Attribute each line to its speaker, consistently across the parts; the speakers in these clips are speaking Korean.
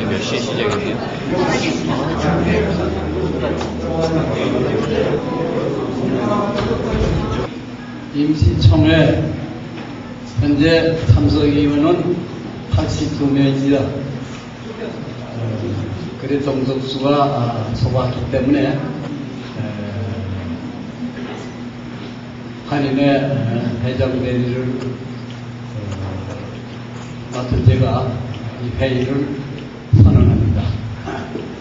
Speaker 1: 몇 시에 시작이에요?
Speaker 2: 임시총회 현재 참석위원은 82명입니다. 그래 동석수가 소박하기 때문에 한인회 회장 대리를 맡은 제가 이 회의를 선언합니다.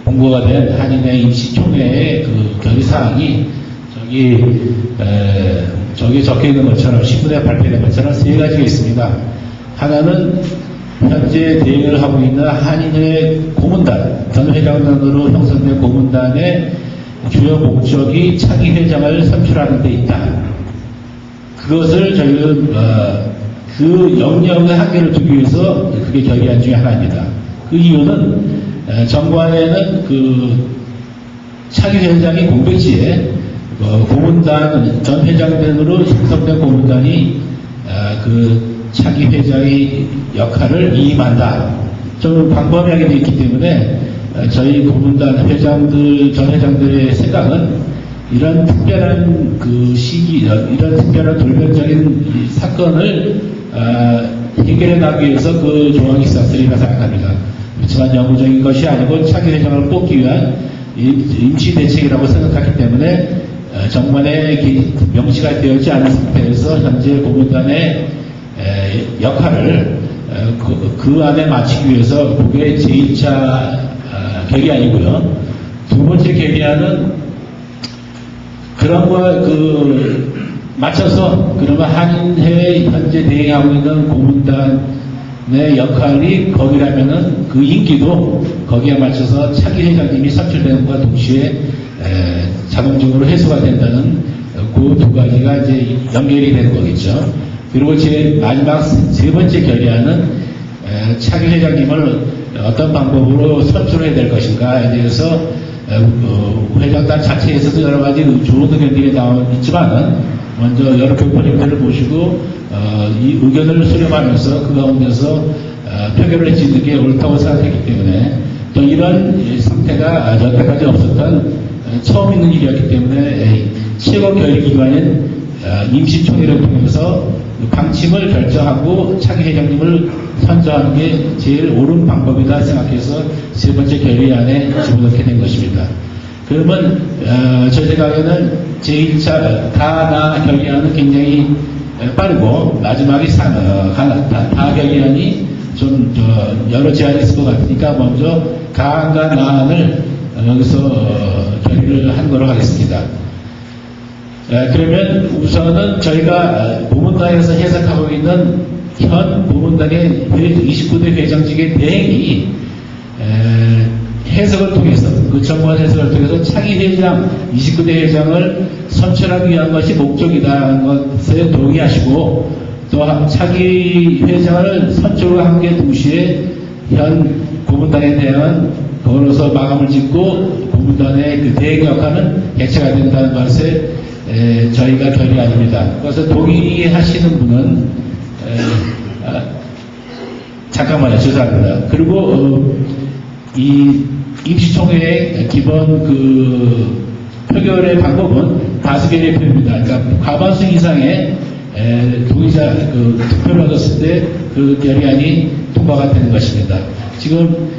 Speaker 3: 공고가 된 한인회 임시총회의 그 결의사항이 저기 적혀 있는 것처럼 신문에 발표된 것처럼 세 가지가 있습니다. 하나는 현재 대행을 하고 있는 한인회 고문단, 전 회장단으로 형성된 고문단의 주요 목적이 차기 회장을 선출하는 데 있다. 그것을 저희는 그 영역의 한계를 두기 위해서 그게 결의안 중에 하나입니다. 그 이유는 정관에는 그 차기 회장이 공백지에 고문단 전 회장단으로 형성된 고문단이 그 차기 회장의 역할을 이임한다. 좀 광범위하게 되어 있기 때문에 저희 고문단 회장들 전 회장들의 생각은 이런 특별한 그 시기, 이런 특별한 돌변적인 사건을 해결해 나가기 위해서 그 조항이 있었으리라 생각합니다. 그렇지만 영구적인 것이 아니고 차기 회장을 뽑기 위한 임시 대책이라고 생각하기 때문에 정관에 명시가 되어있지 않은 상태에서 현재 고문단의 역할을 그 안에 맞추기 위해서 그게 제1차 결의안이고요. 두 번째 결의안은 그런 거 맞춰서 그러면 한인회에 현재 대행하고 있는 고문단의 역할이 거기라면은 그 임기도 거기에 맞춰서 차기 회장님이 선출되는 것과 동시에 자동적으로 해소가 된다는 그 두 가지가 이제 연결이 되는 거겠죠. 그리고 제 마지막 세 번째 결의안은 차기 회장님을 어떤 방법으로 선출해야 될 것인가에 대해서 회장단 자체에서도 여러 가지 좋은 의견들이 있지만은 먼저 여러 교포님들을 모시고 이 의견을 수렴하면서 그 가운데서 표결을 짓는 게 옳다고 생각했기 때문에 또 이런 상태가 여태까지 없었던 처음 있는 일이었기 때문에 최고 결의기관인 임시총회를 통해서 방침을 결정하고 차기 회장님을 선정하는 게 제일 옳은 방법이다 생각해서 세 번째 결의안에 집어넣게 된 것입니다. 그러면 제 생각에는 제1차 다나 결의안은 굉장히 빠르고 마지막에 다 결의안이 좀 여러 제안이 있을 것 같으니까 먼저 가안과 나안을 여기서 결의를 한 거로 하겠습니다. 그러면 우선은 저희가 고문단에서 해석하고 있는 현 고문단의 29대 회장직의 대행이 해석을 통해서 그 정관 해석을 통해서 차기 회장 29대 회장을 선출하기 위한 것이 목적이라는 것에 동의하시고 또 차기 회장을 선출하는 동시에 현 고문단에 대한 그걸로서 마감을 짓고 고문단의 그 대행 역할은 개최가 된다는 것에 저희가 결의안입니다. 그래서 동의하시는 분은 잠깐만요. 죄송합니다. 그리고 이 임시총회의 기본 그 표결의 방법은 다수결의 표입니다. 그러니까 과반수 이상의 동의자 투표를 얻었을 때 그 결의안이 통과가 되는 것입니다. 지금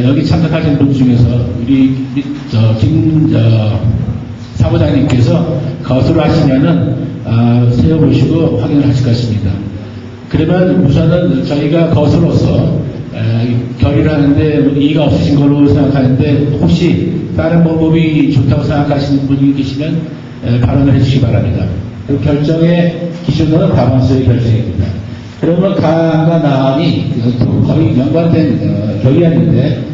Speaker 3: 여기 참석하신 분 중에서 우리 김 사무장님께서 거수를 하시면은 세워보시고 확인을 하실 것입니다. 그러면 우선은 저희가 거수로서 결의를 하는데 이의가 없으신 걸로 생각하는데 혹시 다른 방법이 좋다고 생각하시는 분이 계시면 발언을 해주시기 바랍니다. 그 결정의 기준은 과반수의 결정입니다. 그러면 가과 나안이 거의 연관된 결의안인데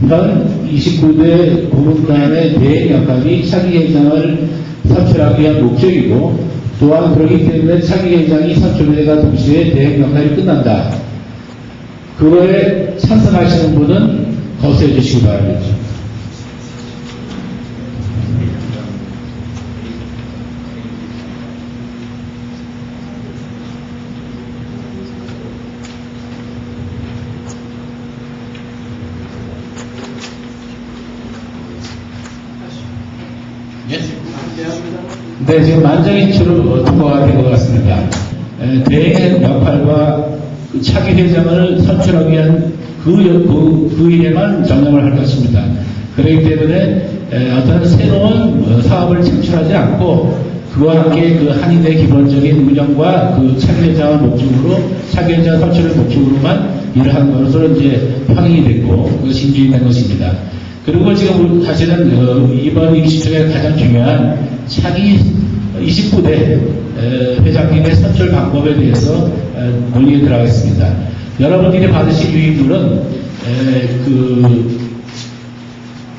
Speaker 3: 현 29대 고문단의 대행 역할이 차기 회장을 선출하기 위한 목적이고 또한 그렇기 때문에 차기 회장이 선출되가 동시에 대행 역할이 끝난다. 그거에 찬성하시는 분은 거부해 주시기 바랍니다. 네, 지금 만장일치로 통과가 된 것 같습니다. 대행 역할과 차기 회장을 선출하기 위한 그 일에만 전념을 할 것입니다. 그렇기 때문에 어떤 새로운 사업을 창출하지 않고 그와 함께 그 한인의 기본적인 운영과 그 차기 회장을 목적으로 차기 회장 선출을 목적으로만 일을 하는 것으로 이제 확인이 됐고 그것이 인정된 것입니다. 그리고 지금 사실은 이번 임시중에 가장 중요한 차기 29대 회장님의 선출 방법에 대해서 논의에 들어가겠습니다. 여러분들이 받으신 유인물은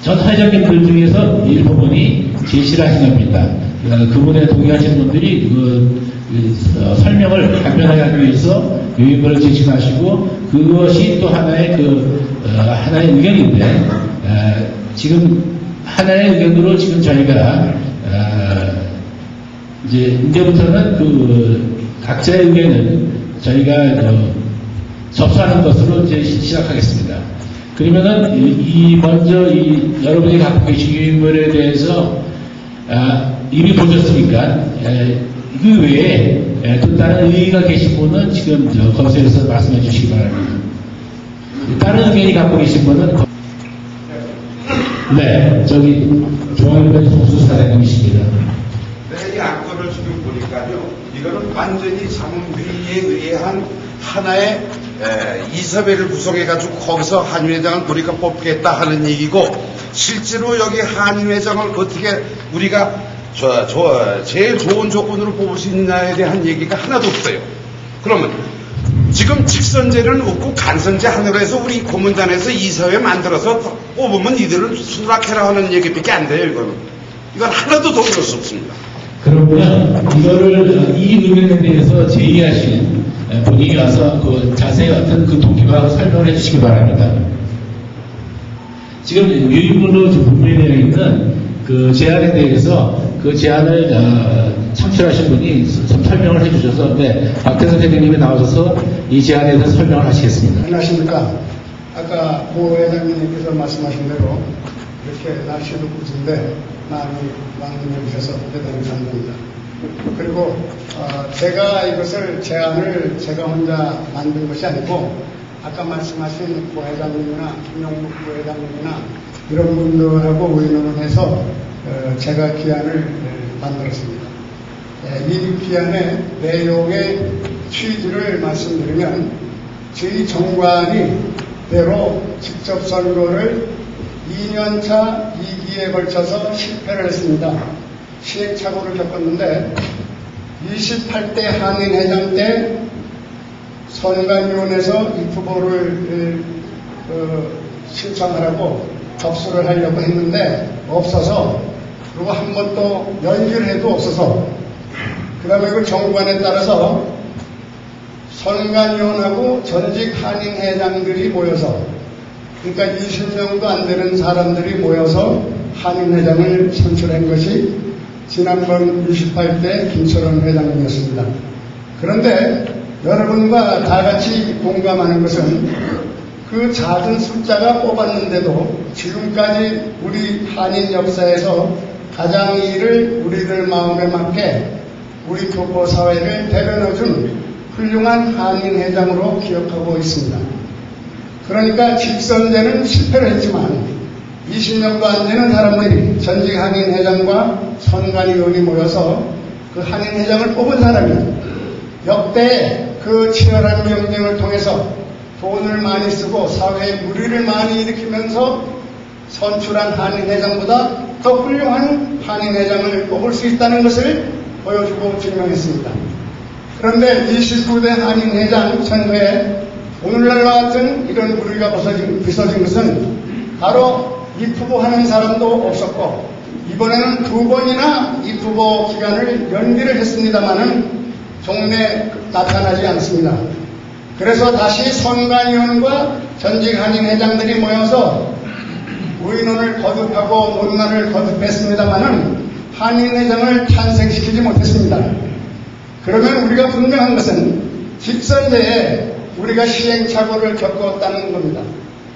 Speaker 3: 전 회장님들 중에서 일부분이 제시를 하신 겁니다. 그분에 동의하시는 분들이 설명을 간편하게 하기 위해서 유인물을 제시하시고 그것이 또 하나의 하나의 의견인데 지금 하나의 의견으로 지금 저희가 이제부터는 각자의 의견을 저희가 접수하는 것으로 이제 시작하겠습니다. 그러면은 먼저 여러분이 갖고 계신 유인물에 대해서 이미 보셨으니까 그 외에 또 다른 의의가 계신 분은 지금 거기서 말씀해 주시기 바랍니다. 다른 의견이 갖고 계신 분은 네, 중앙일보의 송수사장님이십니다.
Speaker 1: 네, 이 안건을 지금 보니까요, 이거는 완전히 자문회의에 의한 하나의 이사회를 구성해가지고 거기서 한인회장을 우리가 뽑겠다 하는 얘기고, 실제로 여기 한인회장을 어떻게 우리가 제일 좋은 조건으로 뽑을 수 있느냐에 대한 얘기가 하나도 없어요. 그러면 지금 직선제는 없고 간선제 하나로 해서 우리 고문단에서 이사회 만들어서 뽑으면 이들을 수락해라 하는 얘기밖에 안 돼요. 이건 하나도 더 그럴 수 없습니다.
Speaker 3: 그러면 이 의견에 대해서 제의하신 분이 와서 자세히 어떤 동기와 설명을 해주시기 바랍니다. 지금 유인물로 분류되어 있는 그 제안에 대해서 그 제안을 창출하신 분이 설명을 해주셔서 박태선 대표님이 나오셔서 이 제안에 대해서 설명을 하시겠습니다.
Speaker 4: 안녕하십니까. 아까 고 회장님께서 말씀하신 대로 이렇게 날씨도 굿인데 많이 왕님해 주셔서 대단히 감사합니다. 그리고 제가 이것을 제안을 제가 혼자 만든 것이 아니고 아까 말씀하신 고 회장님이나 김용국 고 회장님이나 이런 분들하고 의논을 해서 제가 기안을 만들었습니다. 이 기안의 내용의 취지를 말씀드리면 저희 정관이 대로 직접 선거를 2년차 2기에 걸쳐서 실패를 했습니다. 시행착오를 겪었는데 28대 한인회장 때 선관위원회에서 이 후보를 신청하라고 접수를 하려고 했는데 없어서, 그리고 한 번 또 연기를 해도 없어서, 그 다음에 그 정관에 따라서 선관위원하고 전직 한인회장들이 모여서, 그러니까 20명도 안 되는 사람들이 모여서 한인회장을 선출한 것이 지난번 28대 김철원 회장님이었습니다. 그런데 여러분과 다 같이 공감하는 것은 그 작은 숫자가 뽑았는데도 지금까지 우리 한인 역사에서 가장 일을 우리들 마음에 맞게 우리 교포 사회를 대변해준 훌륭한 한인회장으로 기억하고 있습니다. 그러니까 직선제는 실패를 했지만 20명도 안 되는 사람들이 전직 한인회장과 선관위원이 모여서 그 한인회장을 뽑은 사람이 역대 그 치열한 경쟁을 통해서 돈을 많이 쓰고 사회에 무리를 많이 일으키면서 선출한 한인회장보다 더 훌륭한 한인회장을 뽑을 수 있다는 것을 보여주고 증명했습니다. 그런데 29대 한인회장 선거에 오늘날과 같은 이런 무리가 빚어진 것은 바로 입후보하는 사람도 없었고, 이번에는 2번이나 입후보 기간을 연기를 했습니다마는 종래 나타나지 않습니다. 그래서 다시 선관위원과 전직 한인회장들이 모여서 의논을 거듭하고 논란을 거듭했습니다마는 한인회장을 탄생시키지 못했습니다. 그러면 우리가 분명한 것은 직선제에 우리가 시행착오를 겪었다는 겁니다.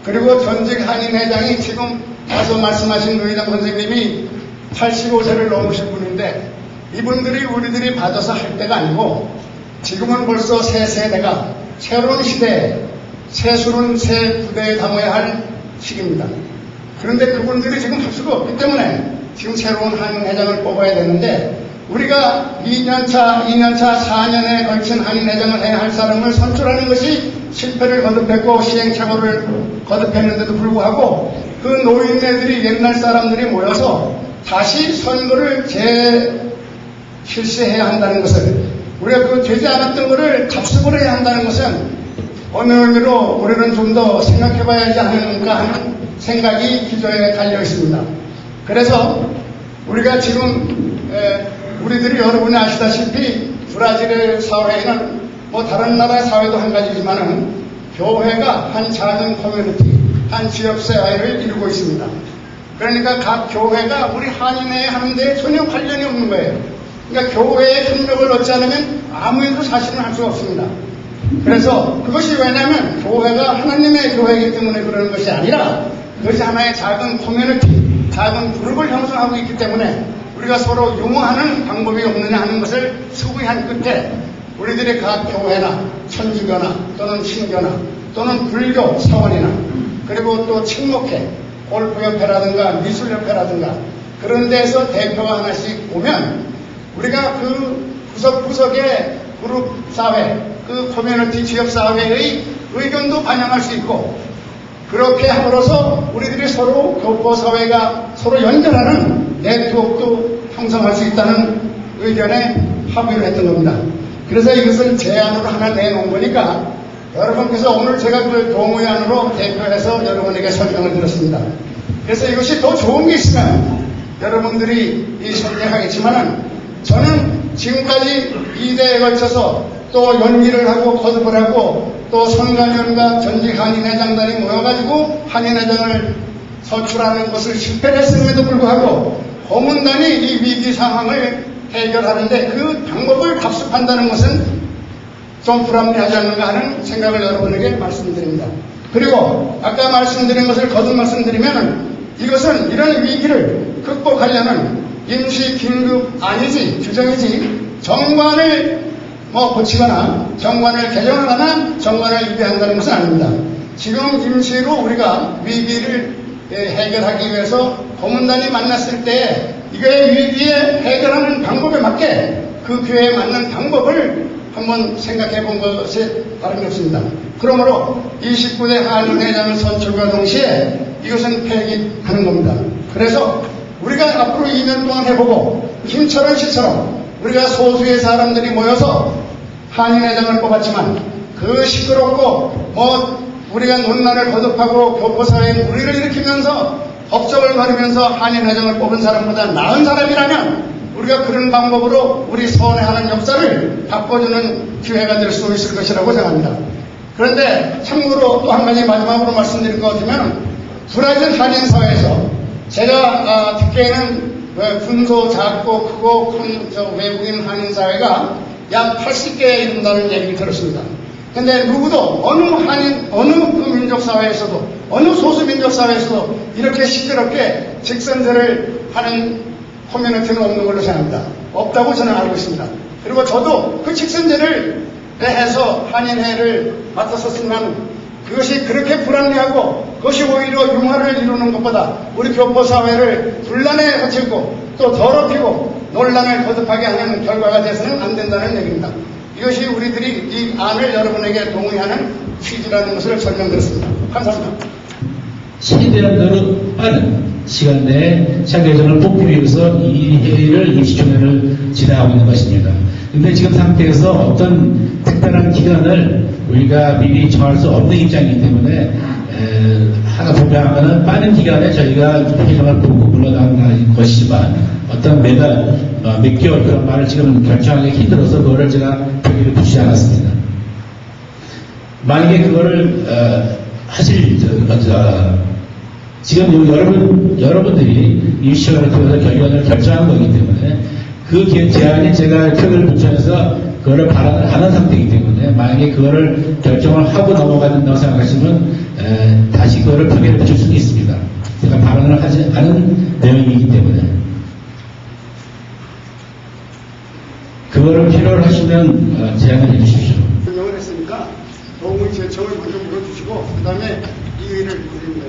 Speaker 4: 그리고 전직 한인회장이 지금 다소 말씀하신 노회장 선생님이 85세를 넘으신 분인데, 이분들이 우리들이 받아서 할 때가 아니고 지금은 벌써 새 세대가 새로운 시대에 새술은 새 부대에 담아야 할 시기입니다. 그런데 그분들이 지금 할 수가 없기 때문에 지금 새로운 한인회장을 뽑아야 되는데, 우리가 2년차, 4년에 걸친 한인회장을 해야 할 사람을 선출하는 것이 실패를 거듭했고 시행착오를 거듭했는데도 불구하고 그 노인네들이 옛날 사람들이 모여서 다시 선거를 실시해야 한다는 것을, 우리가 그 되지 않았던 것을 답습을 해야 한다는 것은 어느 의미로 우리는 좀 더 생각해 봐야지 않을까 하는 생각이 기저에 달려 있습니다. 그래서 우리가 지금 우리들이 여러분이 아시다시피 브라질의 사회는 뭐 다른 나라의 사회도 한 가지지만은 교회가 한 작은 커뮤니티, 한 지역사회를 이루고 있습니다. 그러니까 각 교회가 우리 한인회 하는데 전혀 관련이 없는 거예요. 그러니까 교회의 협력을 얻지 않으면 아무 일도 사실은 할 수가 없습니다. 그래서 그것이 왜냐하면 교회가 하나님의 교회이기 때문에 그러는 것이 아니라 그것이 하나의 작은 커뮤니티, 작은 그룹을 형성하고 있기 때문에 우리가 서로 융화하는 방법이 없느냐 하는 것을 수부한 끝에 우리들의 각 교회나 천주교나 또는 신교나 또는 불교 사원이나 그리고 또 친목회, 골프협회라든가 미술협회라든가 그런 데서 대표가 하나씩 오면 우리가 그 구석구석의 그룹 사회, 그 커뮤니티 지역사회의 의견도 반영할 수 있고, 그렇게 함으로써 우리들이 서로 교포사회가 서로 연결하는 네트워크도 형성할 수 있다는 의견에 합의를 했던 겁니다. 그래서 이것을 제안으로 하나 내놓은 거니까 여러분께서 오늘 제가 그 동의안으로 대표해서 여러분에게 설명을 드렸습니다. 그래서 이것이 더 좋은 게 있으면 여러분들이 설명하겠지만은 저는 지금까지 2대에 걸쳐서 또 연기를 하고 거듭을 하고 또 선관위원과 전직 한인회장단이 모여가지고 한인회장을 선출하는 것을 실패를 했음에도 불구하고 고문단이 이 위기 상황을 해결하는데 그 방법을 답습한다는 것은 좀 불합리하지 않는가 하는 생각을 여러분에게 말씀드립니다. 그리고 아까 말씀드린 것을 거듭 말씀드리면 이것은 이런 위기를 극복하려는 임시 긴급 아니지 규정이지 정관을 고치거나 정관을 개정하거나 정관을 위배한다는 것은 아닙니다. 지금 임시로 우리가 위기를 해결하기 위해서 고문단이 만났을 때 이거의 위기에 해결하는 방법에 맞게 그 기회에 맞는 방법을 한번 생각해 본 것이 다름이 없습니다. 그러므로 29대 한인회장을 선출과 동시에 이것은 폐기하는 겁니다. 그래서 우리가 앞으로 2년 동안 해보고 김철원 씨처럼 우리가 소수의 사람들이 모여서 한인회장을 뽑았지만 그 시끄럽고 우리가 논란을 거듭하고 교포사회에 무리를 일으키면서 법적을 가르면서 한인회장을 뽑은 사람보다 나은 사람이라면 우리가 그런 방법으로 우리 선회하는 역사를 바꿔주는 기회가 될 수 있을 것이라고 생각합니다. 그런데 참고로 또 한 가지 마지막으로 말씀드릴 것 같으면 브라질 한인사회에서 제가 듣기에는 군소 작고 크고 큰 외국인 한인사회가 약 80개에 이른다는 얘기를 들었습니다. 근데 누구도 어느 그 민족사회에서도 어느 소수민족사회에서도 이렇게 시끄럽게 직선제를 하는 커뮤니티는 없는 걸로 생각합니다. 없다고 저는 알고 있습니다. 그리고 저도 그 직선제를 해서 한인회를 맡았었지만 그것이 그렇게 불합리하고 그것이 오히려 융화를 이루는 것보다 우리 교포사회를 분란에 거칠고 또 더럽히고 논란을 거듭하게 하는 결과가 돼서는 안 된다는 얘기입니다. 이것이 우리들이 이 안을 여러분에게 동의하는 취지라는 것을 설명드렸습니다. 감사합니다.
Speaker 3: 최대한 빠른 시간 내에 상대회장을 뽑기 위해서 이 회의를 임시총회를 진행하고 있는 것입니다. 근데 지금 상태에서 어떤 특별한 기간을 우리가 미리 정할 수 없는 입장이기 때문에 하나 보장하면 빠른 기간에 저희가 회장을 보고 물러나는 것이지만 어떤 매달 몇 개월 그런 말을 지금 결정하기 힘들어서 그거를 제가 표기를 붙이지 않았습니다. 만약에 그거를 하실 지금 여러분들이 이 시간을 통해서 결의안을 결정한 거기 때문에 그 제안이 제가 표기를 붙여서 그거를 발언을 하는 상태이기 때문에 만약에 그거를 결정을 하고 넘어가야 된다고 생각하시면 다시 그거를 표기를 붙일 수는 있습니다. 제가 발언을 하지 않은 내용이기 때문에 그거를 필요로 하시면 제안을 해주십시오.
Speaker 4: 설명을 했으니까 도움의 제청을 먼저 물어주시고 그 다음에 이의를 드립니다.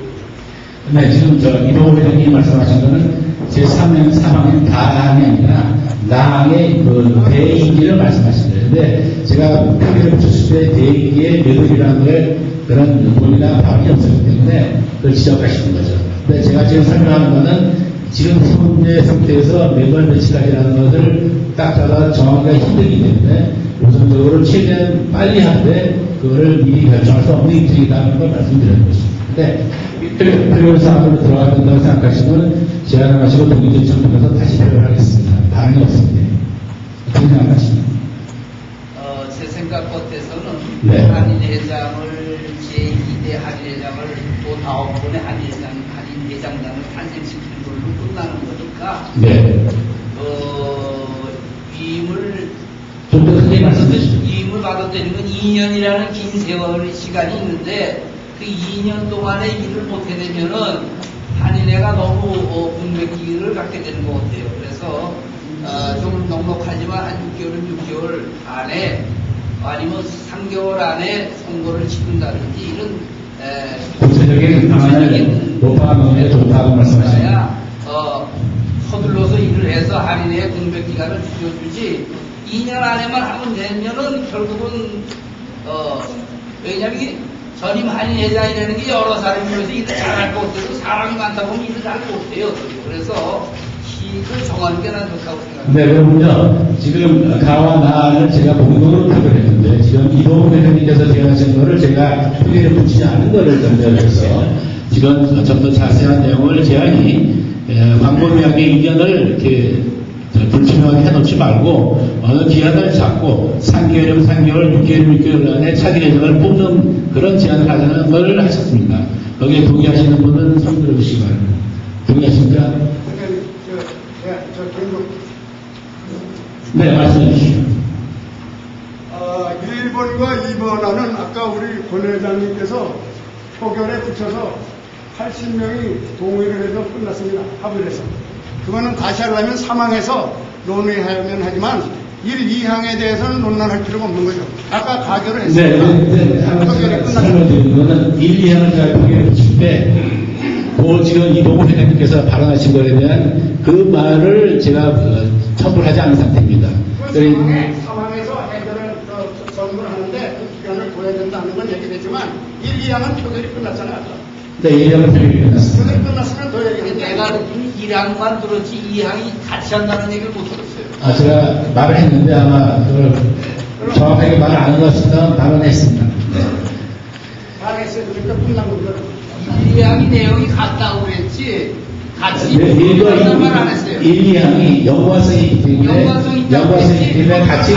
Speaker 3: 네, 지금 이동호 회장님이 말씀하신 거는 제3항의 다항이 아니라 나항의 그 대의기를 말씀하신 거예요. 근데 제가 표기를 붙였을 때 대의기의 매듭이라는 거에 그런 논의나 발언이 없었기 때문에 그걸 지적하시는 거죠. 근데 제가 지금 설명하는 거는 지금 현재 상태에서 매달 며칠까지라는 것을 딱 잡아 정하기가 힘들기 때문에 우선적으로 최대한 빨리 하되 그거를 미리 결정할 수 없는 입장이라는 걸 말씀드리는 것입니다. 근데 필요한 사항으로 들어가야 된다고 생각하시면 제안을 하시고 동의 요청해서 다시 표현하겠습니다. 반응이 없습니다. 어떻게 생각하십니까?
Speaker 5: 제 생각 같아서는
Speaker 3: 네.
Speaker 5: 한인회장을 제2대 한인회장을 또 다음번에 한인회장단을 탄생시키는 걸로 끝나는 거니까
Speaker 3: 네.
Speaker 5: 위임을
Speaker 3: 좀 더 크게 말씀해주시죠.
Speaker 5: 위임을 받아들이는 건 2년이라는 긴 세월 시간이 있는데 그 2년 동안에 일을 못해 되면은 한인회가 너무 공백기를 갖게 되는 것 같아요. 그래서 좀 넉넉하지만 한 6개월 안에 아니면 3개월 안에 선거를 치른다든지 이런
Speaker 3: 구체적인 방안을 높아가는 게 좋다고 말씀하십니다.
Speaker 5: 서둘러서 일을 해서 한인회의 공백기간을 줄여주지 2년 안에만 하면 되면은 결국은 왜냐하면 전임 한인회장이라는 게 여러 사람이 모여서 일을 잘할 것 같아도 사람이 많다 보면 일을 잘 못해요. 그래서 시를 정하는 게 난 좋다고 생각합니다.
Speaker 3: 네, 그러면요. 지금 가와 나를 제가 공동으로 표현했는데 지금 이동훈 대표님께서 제안하신 거를 제가 표기를 붙이지 않은 거를 전제해서 지금 좀 더 자세한 내용을 제안이 광범위하게 의견을 이렇게 불투명하게 해놓지 말고 어느 기한을 잡고 3개월이면 3개월, 6개월, 6개월 안에 차기 예정을 뽑는 그런 제안을 하자는 걸 하셨습니다. 거기에 동의하시는 분은 손 들어주시기 바랍니다. 동의하십니까? 네, 말씀해 주시죠.
Speaker 4: 1번과 2번안은 아까 우리 권 회장님께서 표결에 붙여서 80명이 동의를 해서 끝났습니다. 합의를 해서. 그거는 다시 하려면 사망해서 논의하면 하지만 1, 2항에 대해서는 논란할 필요가 없는 거죠. 아까 가결을 했습니다.
Speaker 3: 네.
Speaker 4: 표결이 끝났습니다.
Speaker 3: 설명드리는 거는 1, 2항을 제가 표결에 붙일 때 지금 이동훈 회장님께서 발언하신 것에 대한 그 말을 제가 첨부하지 않은 상태입니다.
Speaker 4: 사망에서 해결을 선고를 하는데 그 기간을 둬야 된다는 건 얘기되지만 1, 2항은 표결이 끝났잖아요.
Speaker 3: 네, 1항은 표결이 끝났습니다.
Speaker 4: 표결이 끝났으면 더 얘기하는데
Speaker 5: 내가 듣기는 1항만 들었지 2항이 같이 한다는 얘기를 못 들었어요.
Speaker 3: 제가 말을 했는데 아마 그걸 정확하게 말을 안 하셨다면 발언했습니다. 네.
Speaker 4: 말했어요. 그러니까 끝난 겁니다.
Speaker 5: 2항이 내용이 같다고 그랬지 같이
Speaker 3: 네,
Speaker 5: 1과 말안 했어요.
Speaker 3: 1, 2항이 연관성이 있기 때문에 같이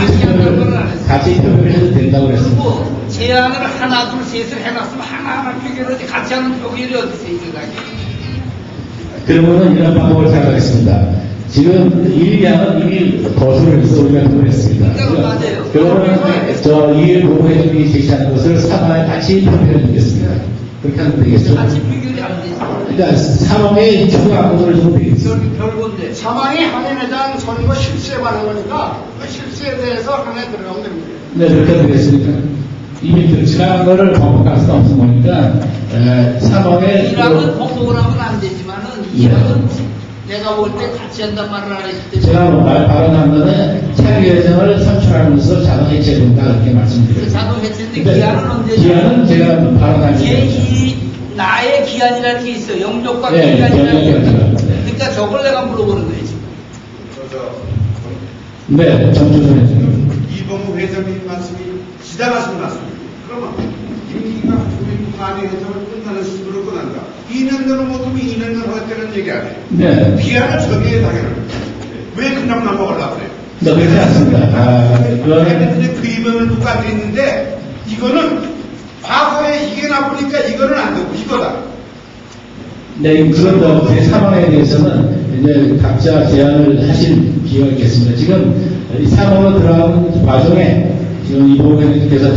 Speaker 3: 표결을 해도 된다고 그랬습니다.
Speaker 5: 그리고 제안을 하나 둘 셋을 해놨으면 하나하나 표결하지 같이 하는 표결이 어디 있어요 이 세상에.
Speaker 3: 그러면은 이런 방법을 생각하겠습니다. 지금 1, 2항은 이미 거수를 해서 우리가 통했습니다.
Speaker 5: 맞아요.
Speaker 3: 그러면 이해 노무회장님이 제시하는 것을 사과에 같이 표결해 주겠습니다. 그렇게 하면 되겠죠?
Speaker 5: 같이 표결이 안 되죠.
Speaker 3: 그러니까 사망의 추가 안건을 좀 되겠습니다.
Speaker 5: 별건데.
Speaker 4: 사망이 한인회장 선거 실수에 관한 거니까 그 실수에 대해서 하나에 들어가면 됩니다.
Speaker 3: 네, 그렇게 되겠습니까? 이미 지나간 거를 번복할 수는 없는 거니까, 사망의.
Speaker 5: 1항은 번복을 하면 안 되지만은 2항은 내가 볼 때 같이 한단 말을 안 했기 때문에.
Speaker 3: 제가 발언한 거는 차기 예정을 선출하면서 자동 해체된다, 이렇게 말씀드렸습니다.
Speaker 5: 자동 해체인데 기한은 언제?
Speaker 3: 기한은 제가 발언한
Speaker 5: 제2 나의 기한이라는 게 있어. 영족과
Speaker 3: 네,
Speaker 5: 기한이라는 게.
Speaker 3: 네.
Speaker 5: 그러니까 저걸 내가 물어보는 거예요 지금.
Speaker 3: 네, 정준선 회장님.
Speaker 1: 이봉우 회장님 말씀이 지나가신 말씀입니다. 그러면 임기가 국민 관의 회장을 끝나는 식으로 끝난다. 2년내로 못하면 2년내로 하겠다는 얘기 아니에요.
Speaker 3: 네.
Speaker 1: 기한을 정해야 당연합니다. 왜 그냥 넘어가려고 그래요?
Speaker 3: 네, 그렇지 않습니다.
Speaker 1: 근데 그 이명을 두고 앉아있는데 이거는 과거에 이게 나쁘니까 이거는 안 되고 이거다.
Speaker 3: 네, 그런 제 상황에 대해서는 이제 각자 제안을 하실 기회가 있겠습니다. 지금 이 상황으로 들어가는 과정에 지금 이봉우 회장님께서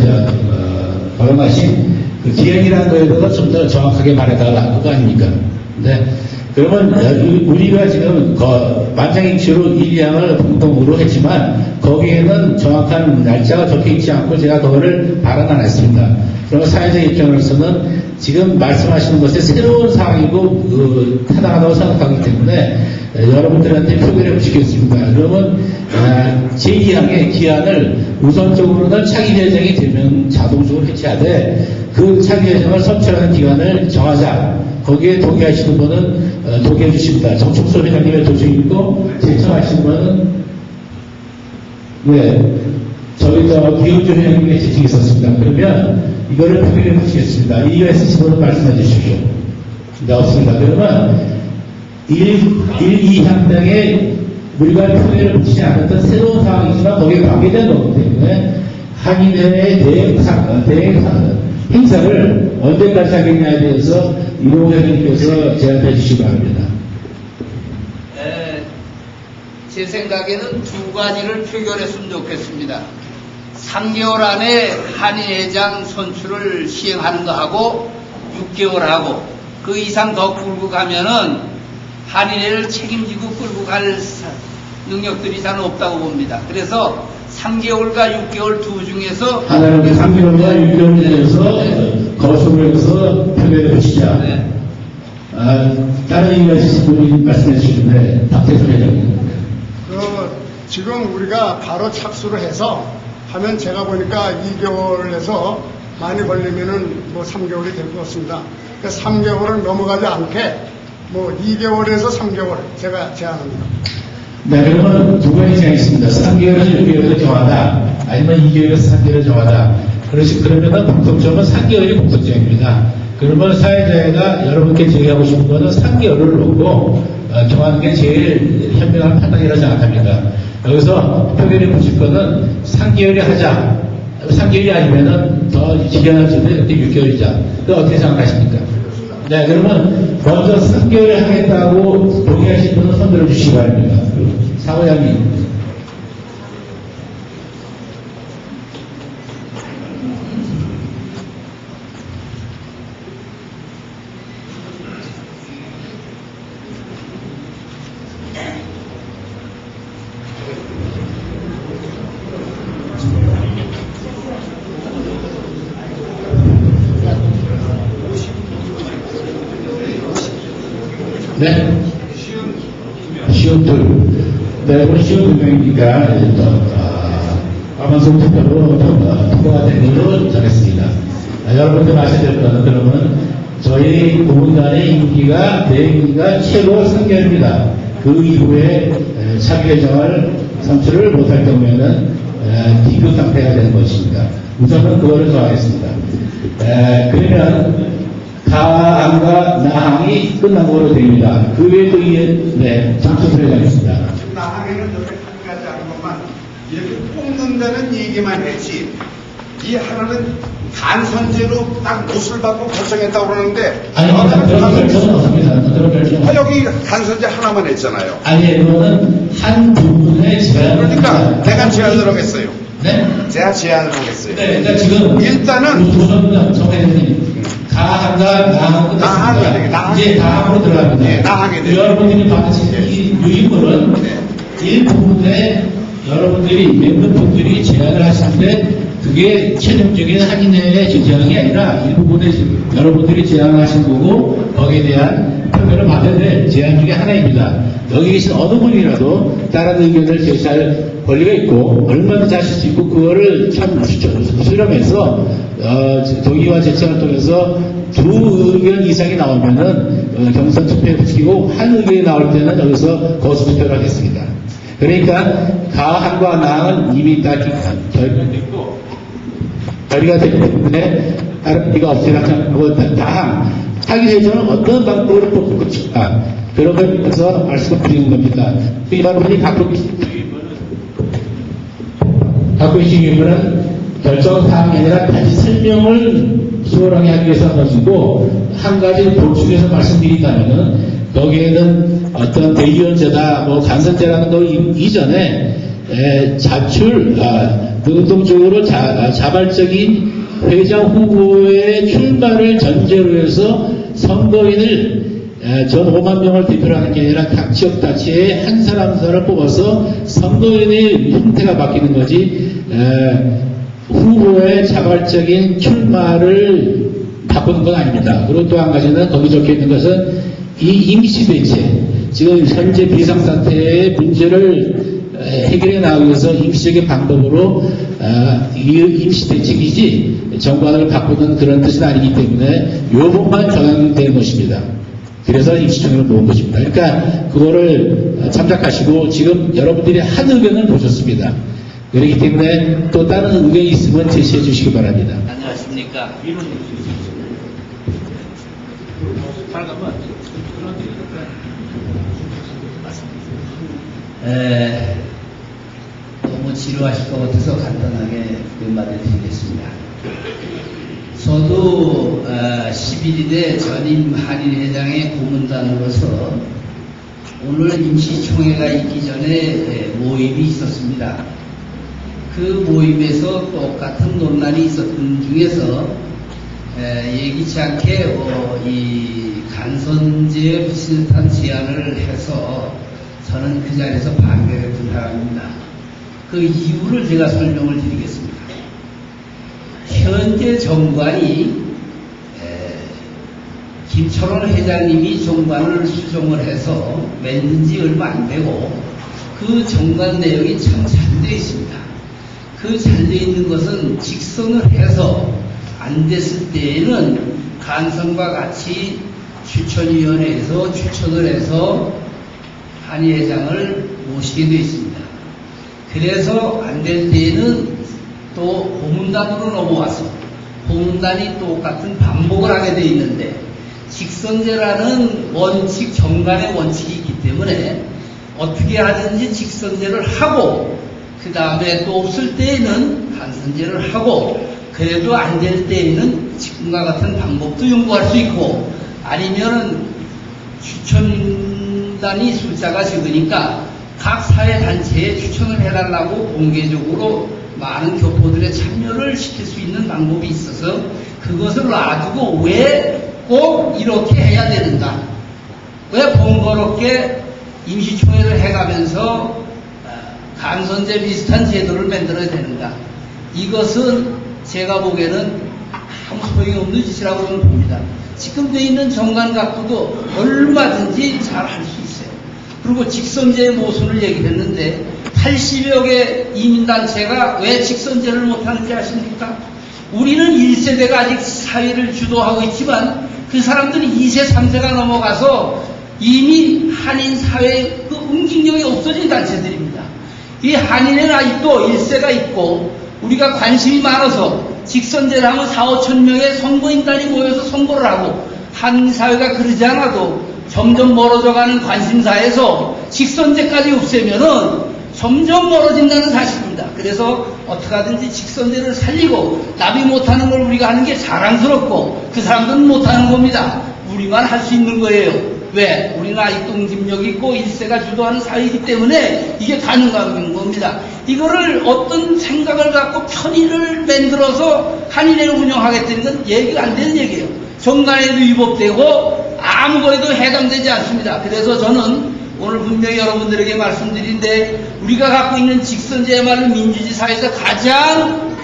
Speaker 3: 거론하신 그 기획이라는 거에 대해서 좀 더 정확하게 말해달라는 거 아닙니까? 네. 그러면 우리가 지금 만장일치로 이 양을 공동으로 했지만 거기에는 정확한 날짜가 적혀 있지 않고 제가 그거를 발언 안 했습니다. 그러면 사회적 입장으로서는 지금 말씀하시는 것이 새로운 상황이고 타당하다고 생각하기 때문에 여러분들한테 표결해 주시겠습니다. 그러면 제2항의 기한을 우선적으로는 차기 회장이 되면 자동적으로 해체하되 그 차기 회장을 선출하는 기간을 정하자. 거기에 동의하시는 분은 동의해 주십니다. 정충소 회장님의 도중이 있고 제청하시는 분은 저희 기영주 회장님의 제청이 있었습니다. 그러면 이거를 표결해 주시겠습니다. 이유에 쓰신 분은 말씀해 주십시오. 네, 없습니다. 그러면 2항 등에 우리가 표결을 붙이지 않았던 새로운 상황이지만 거기에 관계된 거기 때문에 한인회의 대행 행사를 언제까지 하겠냐에 대해서 이봉우 회장님께서 제안해 주시기 바랍니다.
Speaker 5: 제 생각에는 두 가지를 표결했으면 좋겠습니다. 3개월 안에 한인회장 선출을 시행하는 거 하고 6개월 하고 그 이상 더 끌고 가면은 한인회를 책임지고 끌고 갈 능력들이 잘 없다고 봅니다. 그래서 3개월과 6개월 두 중에서
Speaker 3: 하나는 3개월과 6개월 내에서 거수를 해서 표결에 붙이자.
Speaker 5: 네.
Speaker 3: 다른 이유가 있으신 분이 말씀해 주시는데 박태선 회장님.
Speaker 4: 지금 우리가 바로 착수를 해서 하면 제가 보니까 2개월에서 많이 걸리면은 뭐 3개월이 될 것 같습니다. 그러니까 3개월을 넘어가지 않게 뭐 2개월에서 3개월 제가 제안합니다.
Speaker 3: 네, 그러면 두 가지 제안이 있습니다. 3개월에서 6개월을 정하다, 아니면 2개월에서 3개월을 정하다. 그러면 공통점은 3개월이 공통점입니다. 그러면 사회자가 여러분께 제기하고 싶은 거는 3개월을 놓고 정하는 게 제일 현명한 판단이라고 생각합니다. 여기서 표결에 붙일 거는 3개월이 하자. 3개월이 아니면은 더 기간을 주는데 그때 6개월이자. 그 어떻게 생각하십니까? 네, 그러면 먼저 3개월을 하겠다고 동의하신 분은 손 들어주시기 바랍니다. 사무장님. 네? 시험들. 네, 우리 시험 2명이니까, 과반수 투표로 통과가 된 걸로 정했습니다. 여러분들 아셔야 될 거는, 그러면, 저희 고문단의 임기가, 대임기가 최고 3개월입니다. 그 이후에 차기 회장을 선출을 못할 경우에는, 기급 상태가 되는 것입니다. 우선은 그거를 정하겠습니다. 그러면, 가항과 나항이 끝난 거로 됩니다. 그 외에 또 장초를 해가겠습니다.
Speaker 1: 나항에는 저렇게 한 가지 하는 것만 이렇게 뽑는다는 얘기만 했지 이 하나는 간선제로 딱 못을 받고 결정했다고 그러는데
Speaker 3: 아니, 그런 결정은 없습니다. 그런 결정.
Speaker 1: 여기 간선제 하나만 했잖아요.
Speaker 3: 아니, 그거는 한 부분의 제안을.
Speaker 1: 그러니까 내가 제안을 하겠어요.
Speaker 3: 네?
Speaker 1: 제가 제안을 하겠어요.
Speaker 3: 네, 그러니까 지금
Speaker 1: 일단은
Speaker 3: 우선 정회장님. 가항과 나항은 끝났습니다. 이제 나항으로 들어갑니다.
Speaker 1: 네, 나항에 대해
Speaker 3: 여러분들이 받으신 이 유인물은 일부분에 여러분들이 몇몇 분들이 제안을 하시는데 그게 최종적인 한인회의 제안이 아니라 일부분에 여러분들이 제안을 하신 거고 거기에 대한 표결을 받아야 될 제안 중에 하나입니다. 여기 계신 어느 분이라도 다른 의견을 제시할 권리가 있고 얼마든지 하실 수 있고 그거를 참 수렴해서 동의와 제청을 통해서 두 의견 이상이 나오면은 경선 투표에 붙이고 한 의견이 나올 때는 여기서 거수 투표를 하겠습니다. 그러니까 가항과 낭은 이미 다 결정됐고 결의가 됐기 때문에 다른 의미가 없으라 생각하고 다항 사기회전은 어떤 방법으로 뽑을 것인가 그런 걸 위해서 말씀드리는 겁니다. 여러분이 갖고 계신 의견은 결정사항이 아니라 다시 설명을 수월하게 하기 위해서 한 것이고 한 가지 보충해서 말씀드린다면은 거기에는 어떤 대의원제다 뭐 간선제라는 거 이전에 능동적으로 자발적인 회장 후보의 출마를 전제로 해서 선거인을 전 5만 명을 대표로 하는 게 아니라 각 지역 자체에 한 사람 뽑아서 선거인의 형태가 바뀌는 거지 후보의 자발적인 출마를 바꾸는 건 아닙니다. 그리고 또 한 가지는 거기 적혀 있는 것은 이 임시대책, 지금 현재 비상사태의 문제를 해결해 나가기 위해서 임시적인 방법으로 임시대책이지 정관을 바꾸는 그런 뜻은 아니기 때문에 요것만 전환된 것입니다. 그래서 임시총회를 모은 것입니다. 그러니까 그거를 참작하시고 지금 여러분들이 한 의견을 보셨습니다. 그렇기 때문에 또 다른 의견이 있으면 제시해 주시기 바랍니다.
Speaker 5: 안녕하십니까. 너무 지루하실 것 같아서 간단하게 말을 드리겠습니다. 저도 11일에 전임 한인회장의 고문단으로서 오늘 임시총회가 있기 전에 모임이 있었습니다. 그 모임에서 똑같은 논란이 있었던 중에서 예기치 않게 이 간선제에 비슷한 제안을 해서 저는 그 자리에서 반대했던 사람입니다. 그 이유를 제가 설명을 드리겠습니다. 현재 정관이 김철원 회장님이 정관을 수정을 해서 맺는 지 얼마 안 되고 그 정관 내용이 참 잘 되어 있습니다. 그 잘 되어 있는 것은 직선을 해서 안 됐을 때에는 간선과 같이 추천위원회에서 추천을 해서 한의회장을 모시게 되어 있습니다. 그래서 안 될 때에는 또 고문단으로 넘어와서 고문단이 똑같은 반복을 하게 되어 있는데 직선제라는 원칙, 정관의 원칙이 있기 때문에 어떻게 하든지 직선제를 하고 그 다음에 또 없을 때에는 간선제를 하고 그래도 안 될 때에는 지금과 같은 방법도 연구할 수 있고 아니면은 추천단이 숫자가 적으니까 각 사회단체에 추천을 해달라고 공개적으로 많은 교포들의 참여를 시킬 수 있는 방법이 있어서 그것을 놔두고 왜 꼭 이렇게 해야 되는가? 왜 번거롭게 임시총회를 해가면서 간선제 비슷한 제도를 만들어야 되는가? 이것은 제가 보기에는 아무 소용없는 짓이라고 저는 봅니다. 지금 돼 있는 정관 갖고도 얼마든지 잘 할 수 있어요. 그리고 직선제의 모순을 얘기했는데 80여 개 이민단체가 왜 직선제를 못하는지 아십니까? 우리는 1세대가 아직 사회를 주도하고 있지만 그 사람들이 2세, 3세가 넘어가서 이미 한인 사회의 그 응징력이 없어진 단체들입니다. 이 한인의 아직도 1세가 있고 우리가 관심이 많아서 직선제를 하면 4, 5천 명의 선거인단이 모여서 선거를 하고 한인 사회가 그러지 않아도 점점 멀어져가는 관심사에서 직선제까지 없애면은 점점 멀어진다는 사실입니다. 그래서 어떻게 하든지 직선제를 살리고 남이 못하는 걸 우리가 하는 게 자랑스럽고 그 사람들은 못하는 겁니다. 우리만 할 수 있는 거예요. 왜? 우리는 아직도 응집력이 있고 1세가 주도하는 사회이기 때문에 이게 가능한 겁니다. 이거를 어떤 생각을 갖고 편의를 만들어서 한인회를 운영하겠다는 건 얘기가 안 되는 얘기예요. 정관에도 위법되고 아무 거에도 해당되지 않습니다. 그래서 저는 오늘 분명히 여러분들에게 말씀드린데 우리가 갖고 있는 직선제야말로 민주주의 사회에서 가장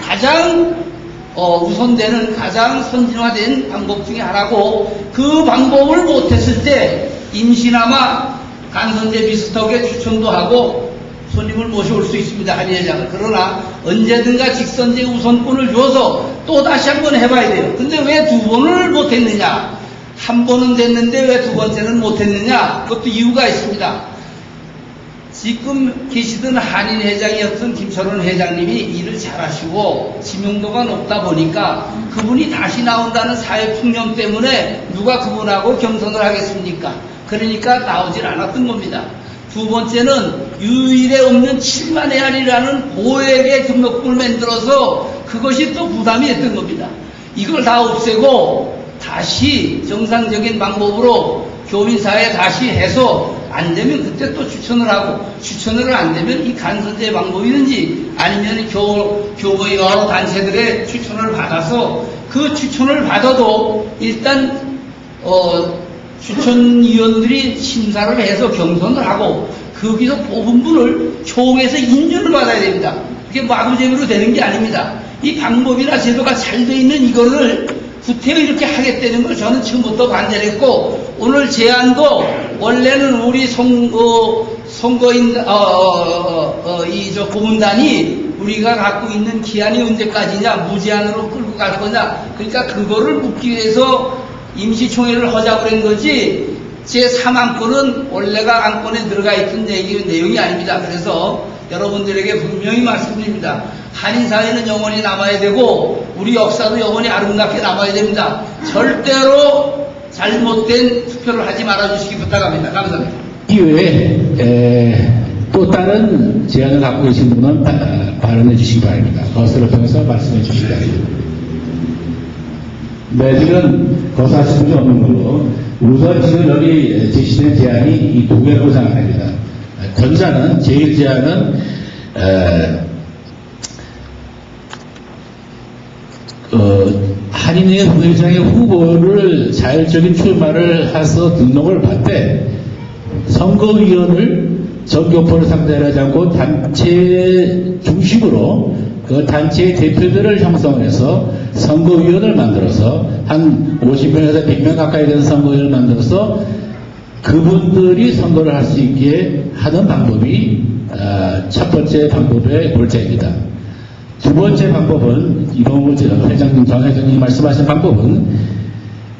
Speaker 5: 우선되는 가장 선진화된 방법 중에 하나고 그 방법을 못했을 때 임시나마 간선제 비슷하게 추천도 하고 손님을 모셔올 수 있습니다. 한의회장을. 그러나 언제든가 직선제 우선권을 줘서 또 다시 한번 해봐야 돼요. 근데 왜 두 번을 못했느냐? 한 번은 됐는데 왜 두 번째는 못했느냐? 그것도 이유가 있습니다. 지금 계시던 한인회장이었던 김철원 회장님이 일을 잘하시고 지명도가 높다 보니까 그분이 다시 나온다는 사회 풍념 때문에 누가 그분하고 경선을 하겠습니까? 그러니까 나오질 않았던 겁니다. 두 번째는 유일에 없는 7만의 한이라는 고액의 등록금을 만들어서 그것이 또 부담이 됐던 겁니다. 이걸 다 없애고 다시 정상적인 방법으로 교민사회 다시 해서 안 되면 그때 또 추천을 하고, 추천을 안 되면 이 간선제 방법이든지 아니면 교보의 여러 단체들의 추천을 받아서 그 추천을 받아도 일단 추천위원들이 심사를 해서 경선을 하고 거기서 뽑은 분을 총에서 인준을 받아야 됩니다. 그게 마구재미로 되는 게 아닙니다. 이 방법이나 제도가 잘 돼 있는 이거를 구태여 이렇게 하겠다는 걸 저는 처음부터 반대를 했고, 오늘 제안도 원래는 우리 선거인 고문단이 우리가 갖고 있는 기한이 언제까지냐, 무제한으로 끌고 갈 거냐, 그러니까 그거를 묻기 위해서 임시총회를 하자고 그런 거지, 제 3안건은 원래가 안건에 들어가 있던 내용이 아닙니다. 그래서 여러분들에게 분명히 말씀드립니다. 한인사회는 영원히 남아야 되고 우리 역사도 영원히 아름답게 남아야 됩니다. 절대로 잘못된 투표를 하지 말아주시기 부탁합니다. 감사합니다.
Speaker 3: 이외에 또 다른 제안을 갖고 계신 분은 발언해 주시기 바랍니다. 거스를 통해서 말씀해 주시기 바랍니다. 네, 지금 거사하실 분이 없는 걸로 우선 지금 여기 제시된 제안이 이 두 개라고 생각합니다. 전자는 제일 제안은 한인회 회장의 후보를 자율적인 출마를 해서 등록을 받되 선거위원을 전교포를 상대로 하지 않고 단체 중심으로 그 단체의 대표들을 형성해서 선거위원을 만들어서 한 50명에서 100명 가까이 되는 선거위원을 만들어서 그분들이 선거를 할 수 있게 하는 방법이 첫 번째 방법의 골자입니다. 두 번째 방법은 이동우 회장님, 전 회장님 말씀하신 방법은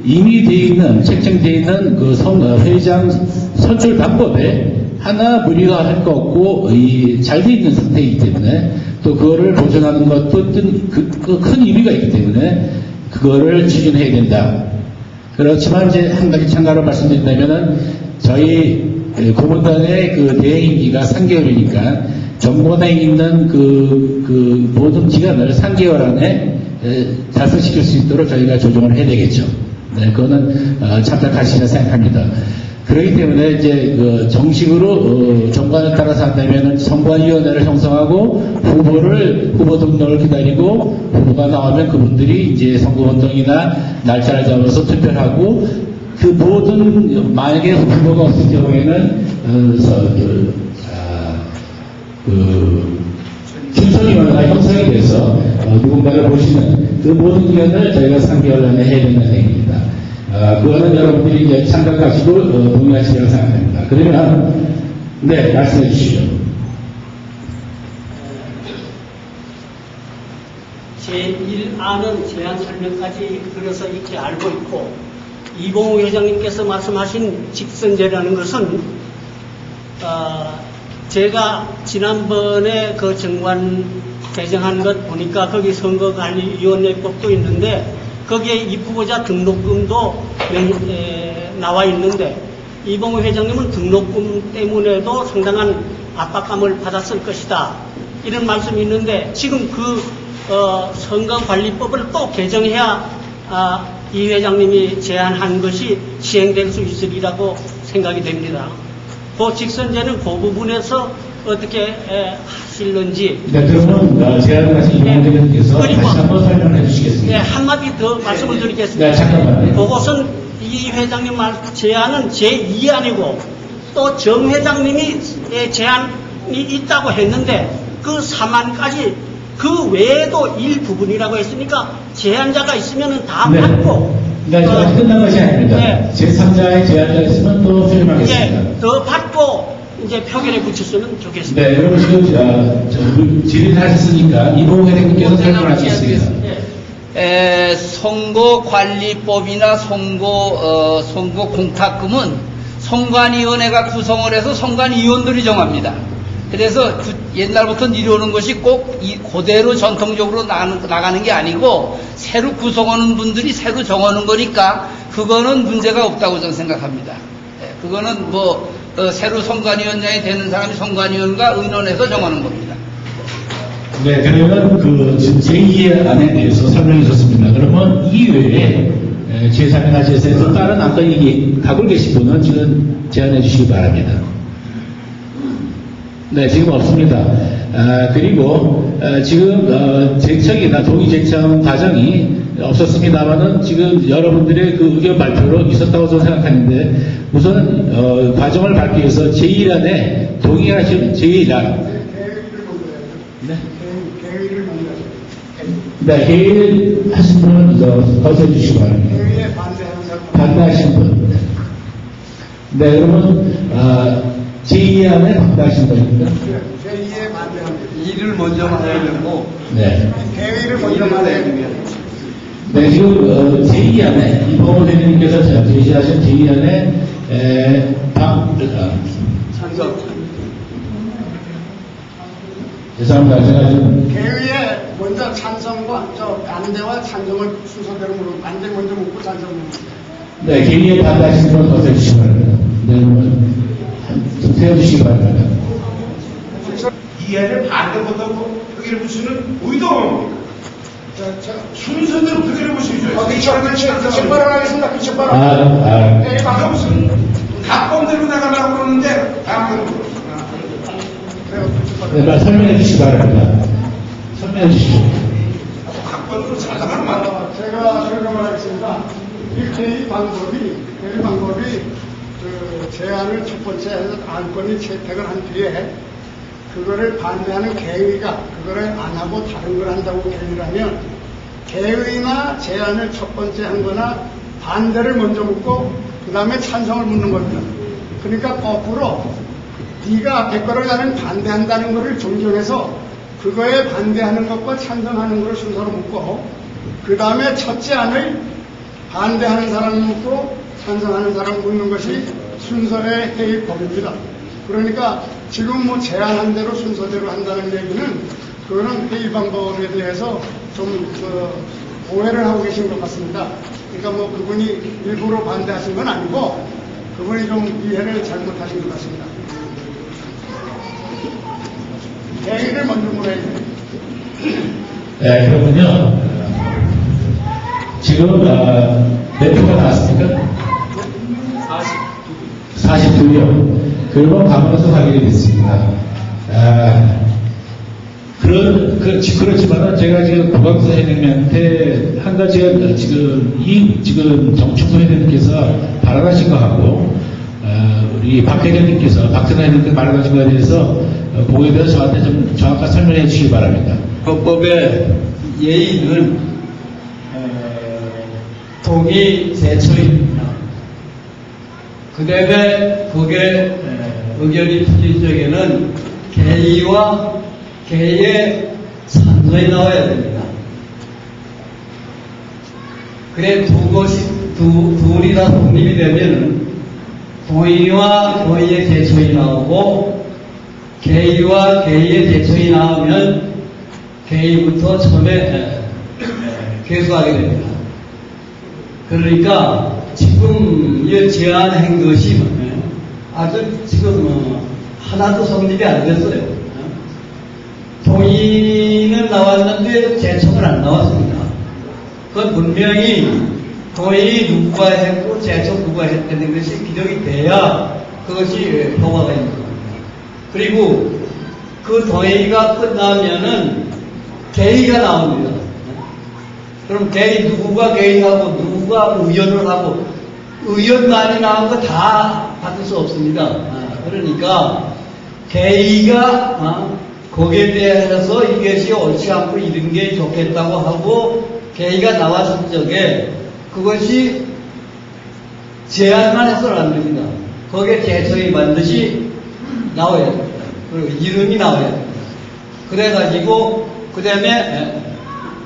Speaker 3: 이미 되어 있는, 책정되어 있는 그 회장 선출 방법에 하나 무리가 할 거 없고 잘 되어 있는 상태이기 때문에 또 그거를 보존하는 것도 큰 의미가 있기 때문에 그거를 추진해야 된다. 그렇지만 이제 한 가지 참가로 말씀드린다면은 저희 고문단의 그 대행 임기가 3개월이니까 정권에 있는 그 모든 기간을 3개월 안에 달성시킬 수 있도록 저희가 조정을 해야 되겠죠. 네, 그거는 참작하시라 생각합니다. 그렇기 때문에 이제 그 정식으로 정관을 따라서 한다면은 선관위원회를 형성하고 후보 등록을 기다리고 후보가 나오면 그분들이 이제 선거운동이나 날짜를 잡아서 투표를 하고 그 모든 만약에 후보가 없을 경우에는 춘천위원회가 형성이 돼서 누군가를 보시는 그 모든 기간을 저희가 3개월 안에 해야 된다는 얘기입니다. 그거는 여러분들이 이제 참가하시고 동의하시라고 생각합니다. 그러면 네, 말씀해 주시죠.
Speaker 6: 제1안은 제안 설명까지 그려서 이렇게 알고 있고, 이봉우 회장님께서 말씀하신 직선제라는 것은 제가 지난번에 그 정관 개정한 것 보니까 거기 선거관리위원회법도 있는데 거기에 입후보자 등록금도 나와 있는데, 이봉우 회장님은 등록금 때문에도 상당한 압박감을 받았을 것이다, 이런 말씀이 있는데, 지금 그 선거관리법을 또 개정해야 이 회장님이 제안한 것이 시행될 수 있으리라고 생각이 됩니다. 그 직선제는 그 부분에서 어떻게 하실는지.
Speaker 3: 네, 그러면 제안을 하신 이봉우 대표님께서 다시 한번 설명해 주시겠습니다.
Speaker 6: 네, 한마디 더 말씀을 드리겠습니다.
Speaker 3: 네, 잠깐만요.
Speaker 6: 그것은 이 회장님 제안은 제2안이고 또 정 회장님이 제안이 있다고 했는데 그 3안까지 그 외에도 일부분이라고 했으니까 제안자가 있으면 다 받고.
Speaker 3: 네, 아직 끝난 것이 아닙니다.
Speaker 6: 네.
Speaker 3: 제3자의 제안자가 있으면 또 설명하겠습니다.
Speaker 6: 네, 더 받고 이제 표결에 붙였으면 좋겠습니다.
Speaker 3: 네, 그럼 지금 질의하셨으니까 이봉우 회장님께서 설명하시겠습니다.
Speaker 5: 네. 선거관리법이나 선거 공탁금은 선관위원회가 구성을 해서 선관위원들이 정합니다. 그래서 옛날부터 이루어오는 것이 꼭 그대로 전통적으로 나가는 게 아니고 새로 구성하는 분들이 새로 정하는 거니까 그거는 문제가 없다고 저는 생각합니다. 그거는 뭐 새로 선관위원장이 되는 사람이 선관위원과 의논해서 정하는 겁니다.
Speaker 3: 네, 그러면 그 제2의 안에 대해서 설명해 주셨습니다. 그러면 이외에 제3이나 제4에서 다른 아까 갖고 계신 분은 지금 제안해 주시기 바랍니다. 네, 지금 없습니다. 그리고 지금 제청이나 동의 제청 과정이 없었습니다만은 지금 여러분들의 그 의견 발표로 있었다고 저는 생각하는데 우선 과정을 밟기 위해서 제1안에 동의하신 제1안 네?
Speaker 4: 개의를 먼저
Speaker 3: 네, 회의를 하신 분은 거쳐 주시기 바랍니다.
Speaker 4: 개의에 반대하는 사람
Speaker 3: 반대하신 분. 네, 그러면 제2안에 반대하신 분입니다.
Speaker 4: 제2에 반대합니다.
Speaker 2: 일을 먼저 말하려고
Speaker 3: 네.
Speaker 4: 개의를 먼저 말해야
Speaker 3: 네, 지금 제2안에 이범호 대표님께서 제시하신 제2안에
Speaker 2: 찬성.
Speaker 3: 죄송합니다. 제가 좀
Speaker 4: 개의에 먼저 찬성과 반대와 찬성을 순서대로 물어 반대 먼저 묻고 찬성 묻고.
Speaker 3: 네, 개의에 반대하신 분은 거쳐 주시기 바랍니다. 네, 좀 세워주시기 바랍니다.
Speaker 1: 이해를 반대부터 표기를 붙이는 의도입니다. 순서대로 표기를 붙이죠.
Speaker 4: 그쵸, 발언하겠습니다. 그쵸, 발언.
Speaker 1: 이게 무슨 각본대로 나가려고 그러는데 아무튼
Speaker 3: 네, 설명해 주시기 바랍니다. 설명해 주시죠.
Speaker 1: 각본으로 잘 나가는 말.
Speaker 4: 제가 설명하겠습니다. 이 개의 방법이 그 제안을 첫 번째 해서 안건이 채택을 한 뒤에 그거를 반대하는 개의가 그거를 안 하고 다른 걸 한다고 개의를 하면 개의나 제안을 첫 번째 한 거나 반대를 먼저 묻고 그 다음에 찬성을 묻는 겁니다. 그러니까 거꾸로 네가 앞에 거를 나는 반대한다는 것을 존중해서 그거에 반대하는 것과 찬성하는 것을 순서로 묻고 그 다음에 첫째 안을 반대하는 사람을 묻고 찬성하는 사람을 묻는 것이 순서의 회의법입니다. 그러니까 지금 뭐 제안한 대로 순서대로 한다는 얘기는 그거는 회의 방법에 대해서 좀 오해를 하고 계신 것 같습니다. 그러니까 뭐 그분이 일부러 반대하신 건 아니고 그분이 좀 이해를 잘못하신 것 같습니다. 회의를 먼저 물어야 돼요.
Speaker 3: 네, 그러면요. 지금 몇 표가 나왔습니까? 42표. 그러면 과거에서 확인이 됐습니다. 그렇지만은 제가 지금 고강수 회장님한테 한 가지가 지금 정충수 회장님께서 발언하신 거하고, 우리 박 회장님께서, 박정환 회장님께서 말하신 거에 대해서, 그거에 대해서 저한테 좀 정확한 설명해 주시기 바랍니다.
Speaker 2: 헌법의 예의는 동의 제초입니다. 그 다음에 그게 의견이 틀린 적에는 개의와 개의 찬성이 나와야 됩니다. 그래 둘이 다 독립이 되면은 동의와 동의의 제초이 나오고 개의와 개의의 제초이 나오면 개의부터 처음에 개수하게 됩니다. 그러니까 지금 이 제안한 것이 아주 지금 하나도 성립이 안 됐어요. 동의는 나왔는데 제청은 안 나왔습니다. 그건 분명히 동의 누가 했고 제청 누가 했다는 것이 기록이 돼야 그것이 효과가 있는 겁니다. 그리고 그 동의가 끝나면은 개의가 나옵니다. 그럼 개의 누구가 개의하고 누구가 의견을 하고 의견만이 나온 거 다 받을 수 없습니다. 그러니까 개의가 거기에 대해서 이것이 옳지 않고 이런 게 좋겠다고 하고 개의가 나왔을 적에 그것이 제안만 해서는 안 됩니다. 거기에 제청이 반드시 나와야 됩니다. 그리고 이름이 나와야 됩니다. 그래가지고 그 다음에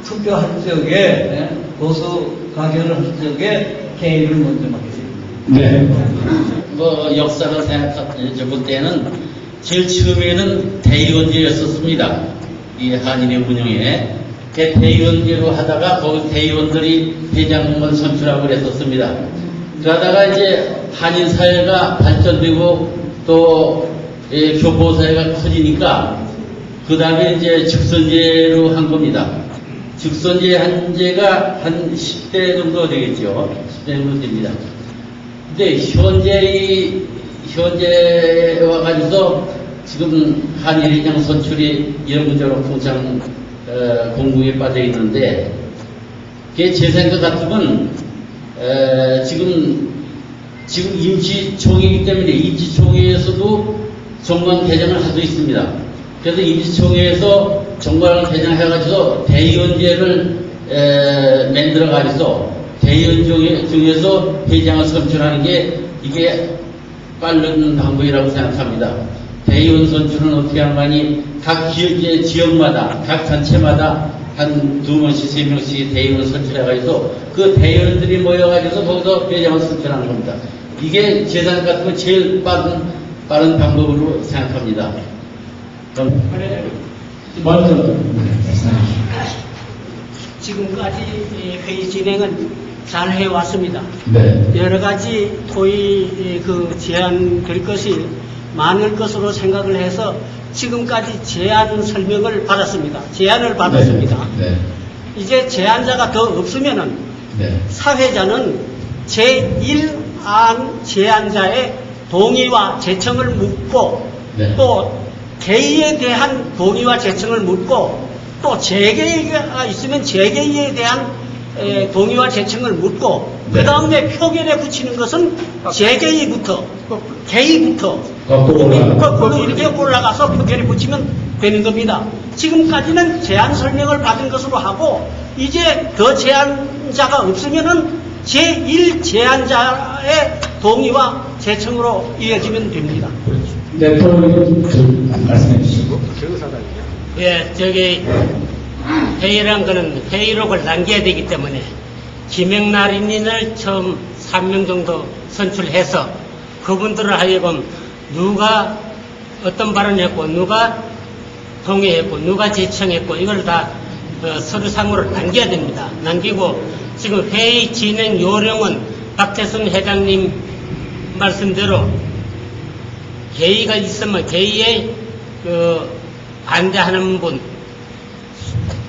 Speaker 2: 투표할 적에 보수 가결을 할 적에 개의를 먼저 하겠습니다.
Speaker 3: 네.
Speaker 7: 뭐 역사를 생각해 볼 때는 제일 처음에는 대의원제였었습니다. 이 한인의 운영에. 대의원제로 하다가 거기 대의원들이 회장을 선출하고 그랬었습니다. 그러다가 이제 한인 사회가 발전되고 또 교포사회가 커지니까 그 다음에 이제 직선제로 한 겁니다. 직선제 한 제가 한 10대 정도 되겠죠. 10대 정도 됩니다. 근데 현재 와가지고서 지금 한일회장 선출이 이런저런 공장 공국에 빠져 있는데, 그게 제 생각 같으면 지금 임시총회이기 때문에 임시총회에서도 정관 개정을 할 수 있습니다. 그래서 임시총회에서 정관 개정해가지고 대의원제를 만들어가지고 대의원 중에서 회장을 선출하는 게 이게 빠른 방법이라고 생각합니다. 대의원 선출은 어떻게 하느니 각 지역마다 각 단체마다 한 2명씩 3명씩 대의원 선출해가지고 그 대의원들이 모여가지고 거기서 회장을 선출하는 겁니다. 이게 제 생각 같으면 제일 빠른 방법으로 생각합니다. 그럼
Speaker 3: 먼저
Speaker 6: 지금까지 회의 진행은 잘 해왔습니다.
Speaker 3: 네.
Speaker 6: 여러 가지 토의 제안될 것이 많을 것으로 생각을 해서 지금까지 제안 설명을 받았습니다. 제안을 받았습니다.
Speaker 3: 네. 네.
Speaker 6: 이제 제안자가 더 없으면은
Speaker 3: 네.
Speaker 6: 사회자는 제1안 제안자의 동의와 제청을 묻고
Speaker 3: 네.
Speaker 6: 또 개의에 대한 동의와 제청을 묻고 또 재개의가 있으면 재개의에 대한 동의와 제청을 묻고
Speaker 3: 네.
Speaker 6: 그 다음에 표결에 붙이는 것은 재개의부터 개의부터 거꾸로 이렇게 올라가서 표결에 붙이면 되는 겁니다. 지금까지는 제안 설명을 받은 것으로 하고 이제 더 제안자가 없으면은 제1 제안자의 동의와 제청으로 이어지면 됩니다.
Speaker 3: 네, 또 말씀해 주시고.
Speaker 6: 예, 회의란 거는 회의록을 남겨야 되기 때문에 김영란인을 처음 3명 정도 선출해서 그분들을 하여금 누가 어떤 발언을 했고 누가 동의했고 누가 제청했고 이걸 다 서류상으로 남겨야 됩니다. 남기고 지금 회의 진행 요령은 박태순 회장님 말씀대로 회의가 있으면 회의에 반대하는 분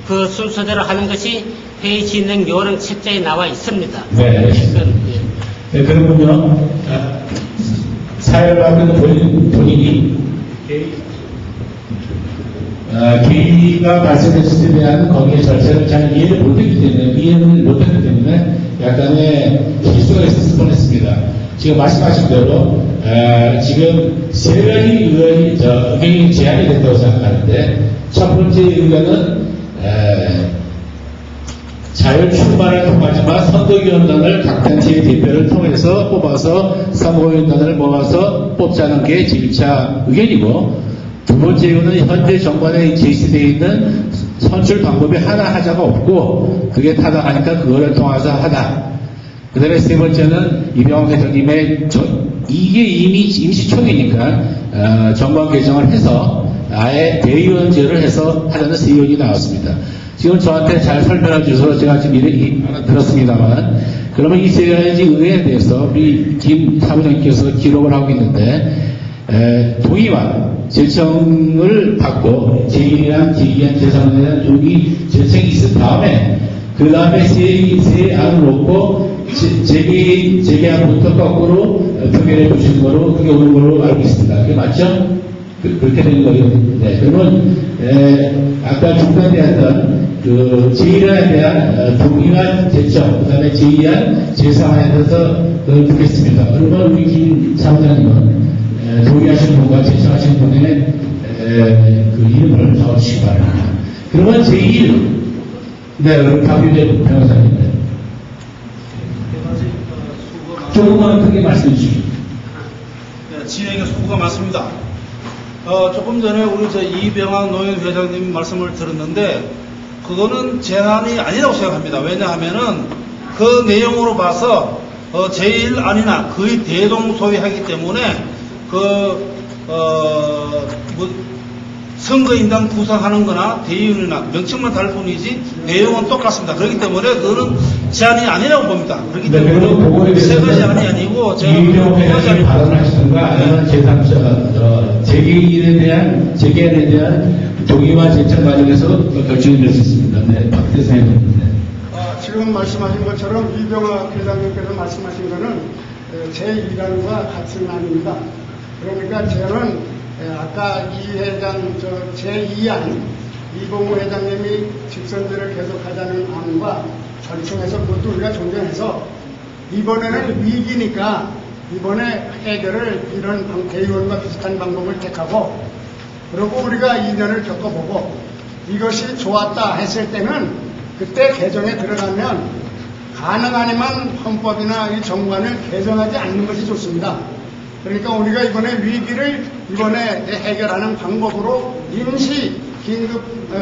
Speaker 6: 그 순서대로 하는 것이 회의 진행 요령 책자에 나와 있습니다.
Speaker 3: 네, 알겠습니다. 네, 그러면요. 사회학은 본인이 개의가 발생했을 때 대한 거기에 절차를 잘 이해를 못했기 때문에 약간의 실수가 있었을 뻔했습니다. 지금 말씀하신 대로 지금 세 가지 의견이 제안이 됐다고 생각하는데 첫 번째 의견은 자율 출마를 통하지만 선거위원단을 각 단체의 대표를 통해서 뽑아서 선거위원단을 모아서 뽑자는 게 제1차 의견이고, 두 번째 의견은 현재 정관에 제시되어 있는 선출 방법이 하나 하자가 없고 그게 타당하니까 그거를 통해서 하다. 그 다음에 세 번째는 이병헌 회장님의 이게 이미 임시총회니까 정관 개정을 해서 아예 대의원제를 해서 하자는 세 의견이 나왔습니다. 지금 저한테 잘 설명해 주셔서 제가 지금 들었습니다만, 그러면 이 세 가지 의견에 대해서 우리 김 사무장님께서 기록을 하고 있는데, 동의와 제청을 받고 제1이랑 제2안 제3안에 대한 동의 제청이 있은 다음에 그 다음에 세 안을 놓고 재계안부터 거꾸로 표결해 주시는 거로 그게 오는 걸로 알고 있습니다. 그게 맞죠? 그렇게 되는 거예요. 네, 그러면 아까 중간에 했던 그 제1안에 대한 동의와 제청, 그 다음에 제2안, 제3안에 대해서 듣겠습니다. 그러면 우리 김 사무장님은 동의하시는 분과 제청하시는 분의 그 이름을 적어주시기 바랍니다. 그러면 제1, 네, 우리 박유재 변호사님. 조금만 크게 말씀해 주시죠.
Speaker 8: 네, 진행에 수고가 많습니다. 조금 전에 우리 이병헌 노인회장님 말씀을 들었는데 그거는 제안이 아니라고 생각합니다. 왜냐하면은 그 내용으로 봐서 제1안이나 거의 대동소이하기 때문에 그 선거인단 구성하는 거나 대의원이나 명칭만 다를 뿐이지 내용은 똑같습니다. 그렇기 때문에 그거는 제한이 아니라고 봅니다. 그렇기 때문에 세 가지 제한이 아니고
Speaker 3: 이병호 회장이 발언하시던가 아니면 제3자 재개인에 대한 재개인에 대한 동의와 제청 과정에서 결정이 될 수 있습니다. 네, 박 대사님.
Speaker 4: 지금 말씀하신 것처럼 이병호 회장님께서 말씀하신 거는 제2단과 같은 안입니다. 그러니까 저는 아까 이 회장 제2안 이봉우 회장님이 직선제를 계속하자는 안과 절충해서 그것도 우리가 존중해서 이번에는 위기니까 이번에 해결을 이런 대의원과 비슷한 방법을 택하고 그리고 우리가 2년을 겪어보고 이것이 좋았다 했을 때는 그때 개정에 들어가면 가능하니만 헌법이나 이 정관을 개정하지 않는 것이 좋습니다. 그러니까 우리가 이번에 위기를 이번에 해결하는 방법으로 임시 긴급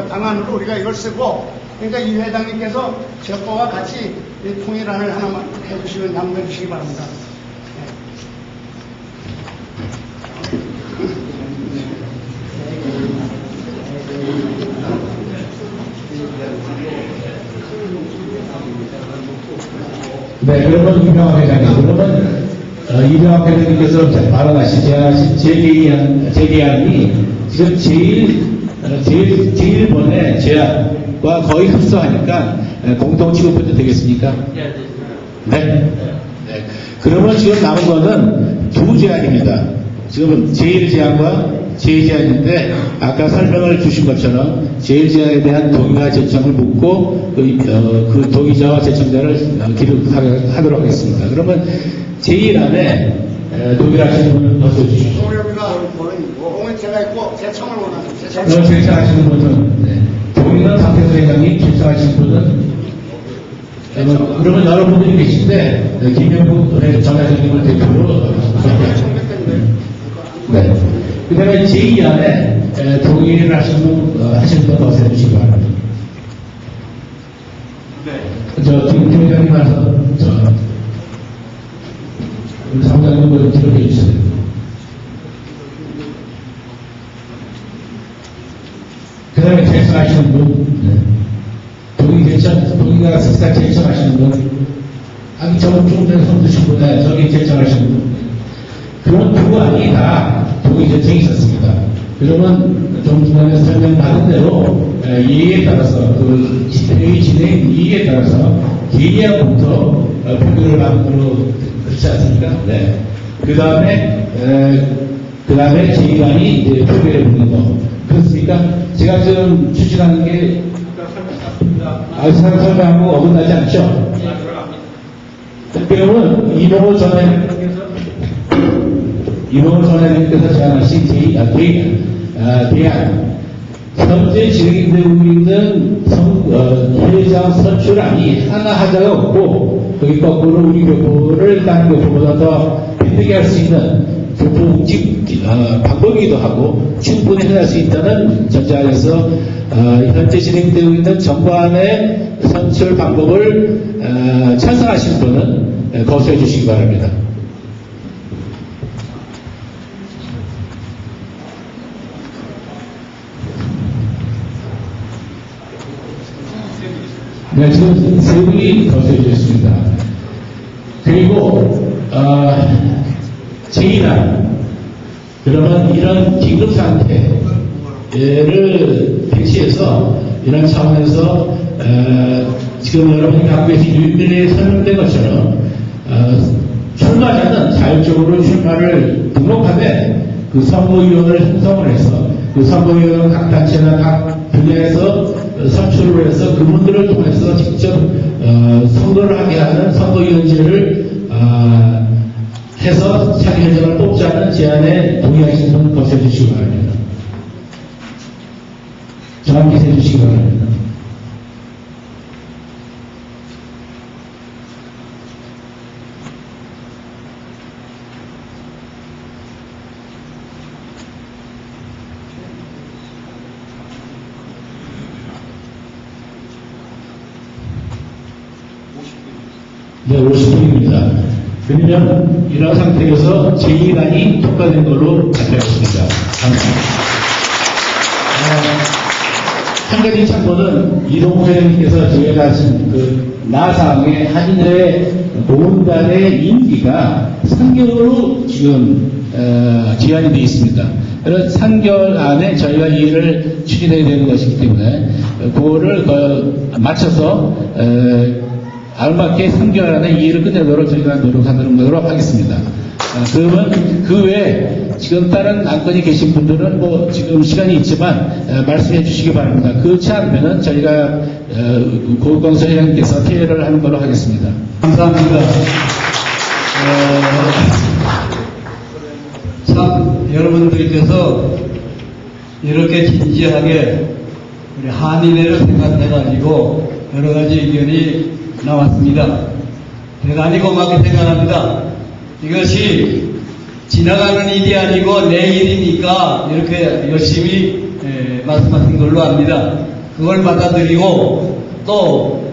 Speaker 4: 방안으로 우리가 이걸 쓰고 그러니까 이 회장님께서 저거와 같이 통일안을 하나만 해주시면 남겨 주시기 바랍니다.
Speaker 3: 네, 그러면 이병호 회장님, 그러면 이병호 회장님께서 발언하신 제기안이 지금 제일 번의 제안과 거의 흡사하니까 공동 취급해도 되겠습니까? 네. 네. 그러면 지금 남은 거는 두 제안입니다. 지금 제1제안과 제2제안인데 아까 설명을 주신 것처럼 제1제안에 대한 동의와 제청을 묻고 그 동의자와 제청자를 기록하도록 하겠습니다. 그러면 제1안에 동의하시는 분은 어서 주십시오.
Speaker 4: 동의는 제가 있고 제청을 원하는
Speaker 3: 제청하시는 분은 네. 동의는 박태수 회장님, 제청하시는 분은 그러면 여러분들이 계신데 김영국 전회장님을 대표로 네. 그 다음에 제2안에 동의를 하시는 분 더 해주시기 바랍니다. 네. 김 회장님 와서 우리 사무장님을 기록해 주세요. 그 다음에 제청하시는 분, 네. 동의가 습사 제청하시는 분, 아니, 좀 전에 손 드신 분에 저기 제청하시는 분, 그런 두 안이 다 동의 제청이 있었습니다. 그러면 좀 전에 설명받은 대로 이의에 따라서 그 회의 진행 이의에 따라서 개의안부터 표결을 받는 그렇지 않습니까? 네. 그 다음에 제2안이 이제 표결에 붙는 거. 그렇습니까? 제가 지금 추진하는 게 설명하고 어긋나지 않죠? 그러면 이봉호 전회장님께서 제안하신 대안 현재 진행되고 있는 회장 선출안이 하나 하자가 없고 거기 거꾸로 우리 교포를 다른 교포보다 더 힘들게 할 수 있는 교포국집 방법이기도 하고 충분히 해낼 수 있다는 전제하에서 현재 진행되고 있는 정관의 선출 방법을 찬성하시는 분은 거부해 주시기 바랍니다. 네, 지금 세 분이 거부해 주셨습니다. 그리고 제2안 그러면 이런 긴급 상태를 배치해서 이런 차원에서 지금 여러분이 갖고 계신 윤민에 설명된 것처럼 출마자는 자율적으로 출마를 등록하되 그 선거위원을 형성을 해서 그 선거위원은 각 단체나 각 분야에서 선출을 해서 그분들을 통해서 직접 선거를 하게 하는 선거위원제를 해서 차기 회장을 뽑자는 제안에 동의하시는 분은 거부해 주시기 바랍니다. 정확히 해주시기 바랍니다. 네, 50분입니다. 그러면 이런 상태에서 제2단이 통과된 걸로 잡혀있습니다. 감사합니다. 한 가지 참고는 이동호 회장님께서 저희가 하신 그 나사항의 한인회 보훈단의 임기가 3개월로 지금 기한이 되어 있습니다. 그래서 3개월 안에 저희가 이 일을 추진해야 되는 것이기 때문에 그거를 맞춰서 알맞게 3개월 안에 이 일을 끝내도록 저희가 노력하도록 하겠습니다. 그러면 그 외에 지금 다른 안건이 계신 분들은 뭐 지금 시간이 있지만 말씀해 주시기 바랍니다. 그렇지 않으면 저희가 고광서 회장님께서 피해를 하는 걸로 하겠습니다.
Speaker 2: 감사합니다. 참 여러분들께서 이렇게 진지하게 우리 한인회를 생각해가지고 여러 가지 의견이 나왔습니다. 대단히 고맙게 생각합니다. 이것이 지나가는 일이 아니고 내일이니까 이렇게 열심히 말씀하신 걸로 압니다. 그걸 받아들이고 또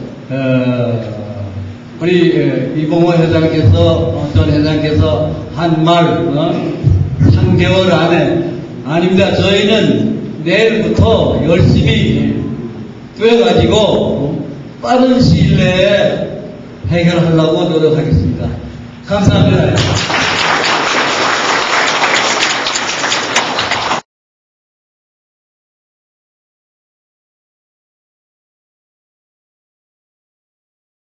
Speaker 2: 우리 이봉호 회장께서 전 회장께서 한 말 3개월 안에 아닙니다. 저희는 내일부터 열심히 뛰어가지고 빠른 시일 내에 해결하려고 노력하겠습니다. 감사합니다.